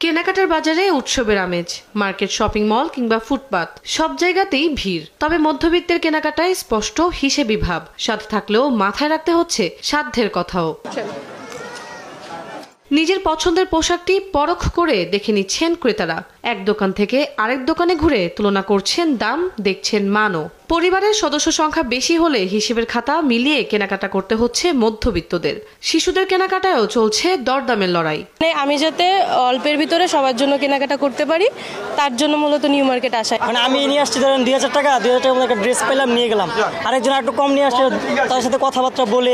কেনাকাটার বাজারে উৎসবের আমেজ, মার্কেট, শপিং মল কিংবা ফুটপাত সব জায়গাতেই ভিড়। তবে মধ্যবিত্তের কেনাকাটায় স্পষ্ট হিসেবি ভাব, সাথে থাকলেও মাথায় রাখতে হচ্ছে সাধ্যের কথাও। নিজের পছন্দের পোশাকটি পরখ করে দেখে নিচ্ছেন ক্রেতারা। এক দোকান থেকে আরেক দোকানে ঘুরে তুলনা করছেন দাম, দেখছেন মানও। পরিবারের সদস্য সংখ্যা বেশি হলে হিসেবের খাতা মিলিয়ে কেনাকাটা করতে হচ্ছে মধ্যবিত্তদের। শিশুদের কেনাকাটায়ও চলছে দরদামের লড়াই। আমি যাতে অল্পের ভিতরে সবার জন্য কেনাকাটা করতে পারি, তার জন্য মূলত নিউ মার্কেট আসা। আমি নিয়ে আসছি ধরেন 2000 টাকা একটা ড্রেস পেলাম, নিয়ে গেলাম। আরেকজন একটু কম নিয়ে আসছে, তার সাথে কথাবার্তা বলে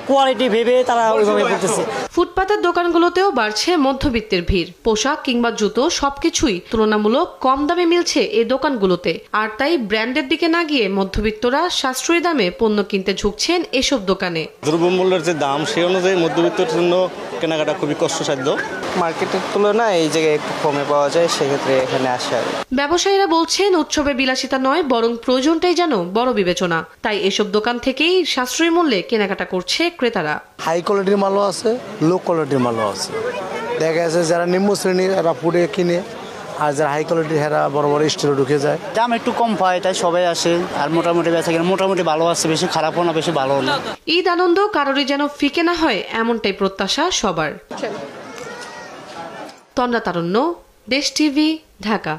কোয়ালিটি ভেবে তারা ওইভাবে করতেছে। ফুটপাতের দোকানগুলোতেও বাড়ছে মধ্যবিত্তের ভিড়। পোশাক কিংবা জুতো সবকিছুই তুলনামূলক কম দামে মিলছে এই দোকানগুলোতে। আর তাই ব্র্যান্ডের দিকে না গিয়ে মধ্যবিত্তরা সাশ্রয়ী দামে পণ্য কিনতে ঝুঁকছেন এসব দোকানে। দ্রব্যমূল্যের যে দাম, সেই অনুযায়ী মধ্যবিত্তের জন্য কেনাকাটা খুবই কষ্টসাধ্য। মার্কেটের তুলনায় এই জায়গায় একটু কমে পাওয়া যায়, সেক্ষেত্রে এখানে আসে। ব্যবসায়ীরা বলছেন উৎসবে বিলাসিতা নয়, বরং প্রয়োজনটাই যেন বড় বিবেচনা। তাই এসব দোকান থেকেই সাশ্রয়ী মূল্যে কেনাকাটা করছে ক্রেতারা। হাই কোয়ালিটির মালও আছে, লো কোয়ালিটির মালও আছে। দেখা যাচ্ছে যারা নিম্ন শ্রেণীর এরা পুড়ে কিনে, আর যারা হাই কোয়ালিটির হেরা বড় বড় স্টোরে ঢুকে যায়। দাম একটু কম পায়, তাই সবাই আসে। আর মোটামুটি বেচা কিনা মোটামুটি ভালো আছে, বেশি খারাপও না, বেশি ভালো না। ঈদ আনন্দ কারোরই যেন ফিকে না হয়, এমনটাই প্রত্যাশা সবার। তন্দ্রা তারুণ্য, দেশ টিভি, ঢাকা।